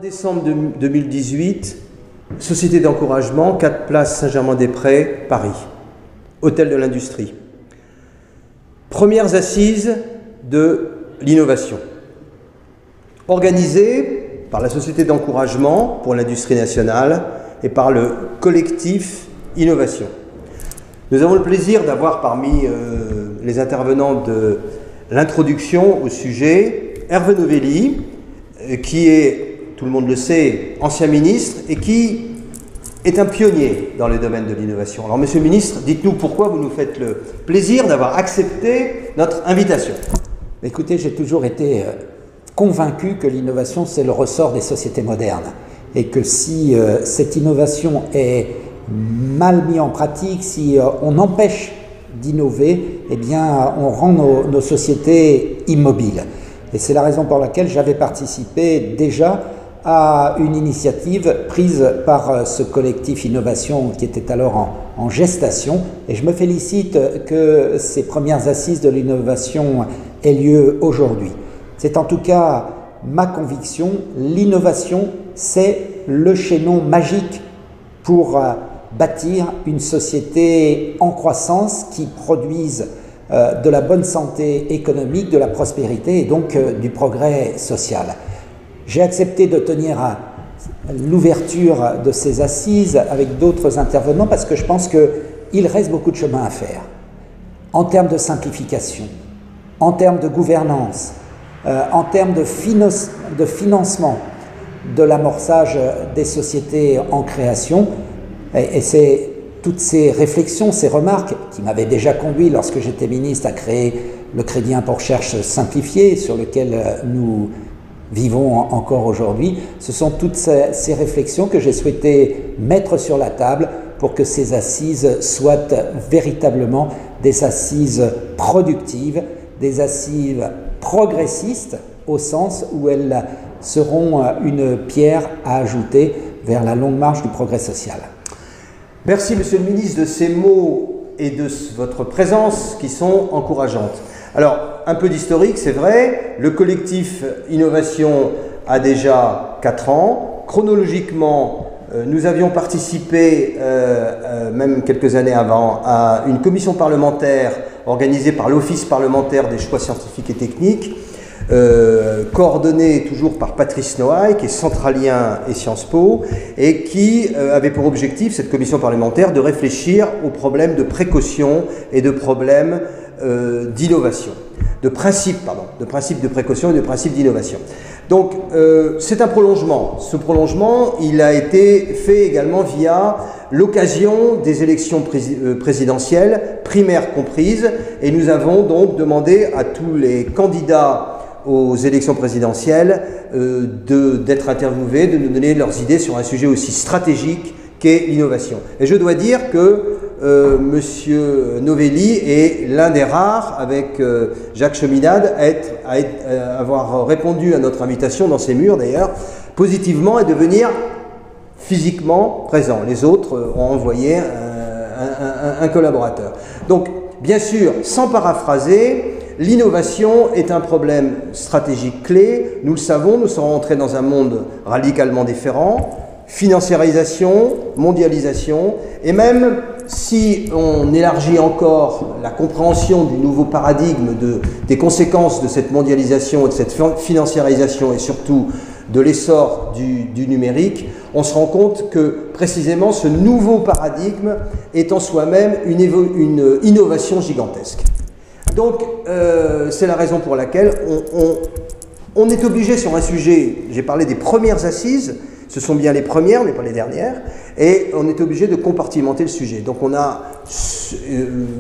3 décembre 2018, Société d'encouragement, 4 places Saint-Germain-des-Prés, Paris, Hôtel de l'Industrie. Premières assises de l'innovation, organisées par la Société d'encouragement pour l'industrie nationale et par le collectif Innovation. Nous avons le plaisir d'avoir parmi les intervenants de l'introduction au sujet Hervé Novelli, qui est, tout le monde le sait, ancien ministre et qui est un pionnier dans le domaine de l'innovation. Alors, Monsieur le ministre, dites-nous pourquoi vous nous faites le plaisir d'avoir accepté notre invitation. Écoutez, j'ai toujours été convaincu que l'innovation, c'est le ressort des sociétés modernes et que si cette innovation est mal mise en pratique, si on empêche d'innover, eh bien, on rend nos sociétés immobiles. Et c'est la raison pour laquelle j'avais participé déjà à une initiative prise par ce collectif Innovation qui était alors en gestation. Et je me félicite que ces premières assises de l'innovation aient lieu aujourd'hui. C'est en tout cas ma conviction, l'innovation, c'est le chaînon magique pour bâtir une société en croissance qui produise de la bonne santé économique, de la prospérité et donc du progrès social. J'ai accepté de tenir l'ouverture de ces assises avec d'autres intervenants parce que je pense qu'il reste beaucoup de chemin à faire en termes de simplification, en termes de gouvernance, en termes de financement de l'amorçage des sociétés en création. Et c'est toutes ces réflexions, ces remarques qui m'avaient déjà conduit lorsque j'étais ministre à créer le crédit impôt recherche simplifié sur lequel nous vivons encore aujourd'hui. Ce sont toutes ces réflexions que j'ai souhaité mettre sur la table pour que ces assises soient véritablement des assises productives, des assises progressistes au sens où elles seront une pierre à ajouter vers la longue marche du progrès social. Merci, Monsieur le ministre, de ces mots et de votre présence qui sont encourageantes. Alors, un peu d'historique, c'est vrai, le collectif Innovation a déjà 4 ans. Chronologiquement, nous avions participé, même quelques années avant, à une commission parlementaire organisée par l'Office parlementaire des choix scientifiques et techniques, coordonnée toujours par Patrice Noailles, qui est centralien et Sciences Po, et qui avait pour objectif, cette commission parlementaire, de réfléchir aux problèmes de précaution et de problèmes d'innovation, de principe de précaution et de principe d'innovation. Donc c'est un prolongement. Ce prolongement, il a été fait également via l'occasion des élections présidentielles, primaires comprises, et nous avons donc demandé à tous les candidats aux élections présidentielles d'être interviewés, de nous donner leurs idées sur un sujet aussi stratégique qu'est l'innovation. Et je dois dire que Monsieur Novelli est l'un des rares, avec Jacques Cheminade, à avoir répondu à notre invitation, dans ces murs d'ailleurs, positivement, et de venir physiquement présent. Les autres ont envoyé un collaborateur. Donc, bien sûr, sans paraphraser, l'innovation est un problème stratégique clé. Nous le savons, nous sommes entrés dans un monde radicalement différent. Financiarisation, mondialisation, et même si on élargit encore la compréhension du nouveau paradigme, des conséquences de cette mondialisation et de cette financiarisation et surtout de l'essor du numérique, on se rend compte que précisément ce nouveau paradigme est en soi-même une innovation gigantesque. Donc c'est la raison pour laquelle on est obligé sur un sujet, j'ai parlé des premières assises, ce sont bien les premières, mais pas les dernières, et on est obligé de compartimenter le sujet. Donc on a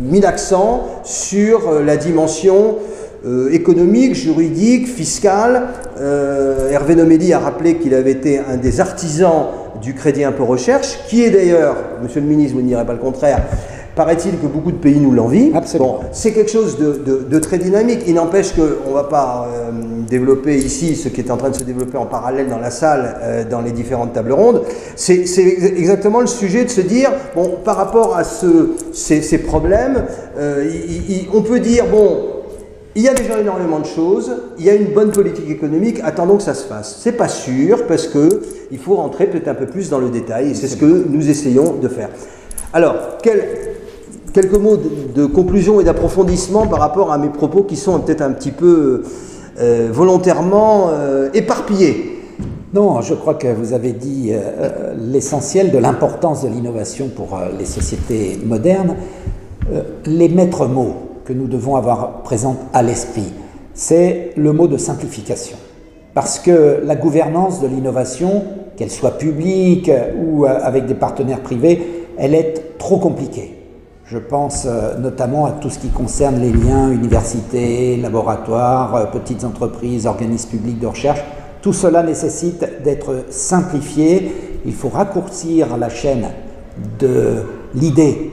mis l'accent sur la dimension économique, juridique, fiscale. Hervé Novelli a rappelé qu'il avait été un des artisans du crédit impôt recherche, qui est d'ailleurs, Monsieur le ministre, vous ne direz pas le contraire, paraît-il que beaucoup de pays nous l'envient. Absolument. Bon, c'est quelque chose de très dynamique. Il n'empêche qu'on ne va pas développer ici ce qui est en train de se développer en parallèle dans la salle, dans les différentes tables rondes. C'est exactement le sujet de se dire, bon, par rapport à ces problèmes, on peut dire, bon, Il y a déjà énormément de choses, il y a une bonne politique économique, attendons que ça se fasse. C'est pas sûr parce que il faut rentrer peut-être un peu plus dans le détail et c'est ce que nous essayons de faire. Alors, quelques mots de conclusion et d'approfondissement par rapport à mes propos qui sont peut-être un petit peu volontairement éparpillés. Non, je crois que vous avez dit l'essentiel de l'importance de l'innovation pour les sociétés modernes. Les maîtres mots que nous devons avoir présents à l'esprit, c'est le mot de simplification. Parce que la gouvernance de l'innovation, qu'elle soit publique ou avec des partenaires privés, elle est trop compliquée. Je pense notamment à tout ce qui concerne les liens universités, laboratoires, petites entreprises, organismes publics de recherche. Tout cela nécessite d'être simplifié. Il faut raccourcir la chaîne de l'idée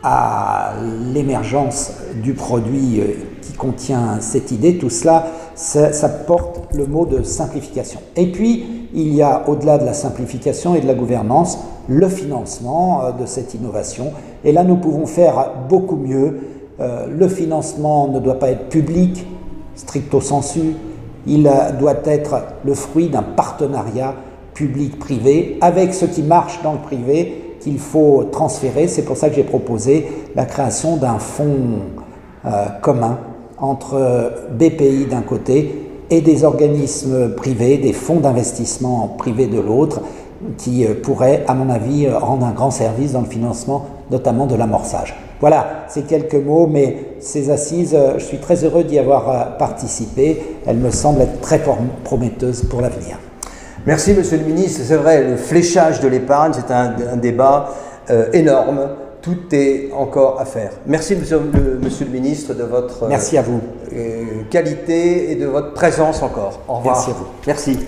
à l'émergence du produit qui contient cette idée. Tout cela, ça porte le mot de simplification. Et puis, il y a, au-delà de la simplification et de la gouvernance, le financement de cette innovation. Et là, nous pouvons faire beaucoup mieux. Le financement ne doit pas être public, stricto sensu. Il doit être le fruit d'un partenariat public-privé avec ce qui marche dans le privé qu'il faut transférer. C'est pour ça que j'ai proposé la création d'un fonds commun entre BPI d'un côté et des organismes privés, des fonds d'investissement privés de l'autre, qui pourraient, à mon avis, rendre un grand service dans le financement, notamment de l'amorçage. Voilà, c'est quelques mots, mais ces assises, je suis très heureux d'y avoir participé. Elles me semblent être très prometteuses pour l'avenir. Merci Monsieur le Ministre. C'est vrai, le fléchage de l'épargne, c'est un débat énorme. Tout est encore à faire. Merci Monsieur le Ministre de votre Merci à vous. Qualité et de votre présence encore. Au revoir. Merci à vous. Merci.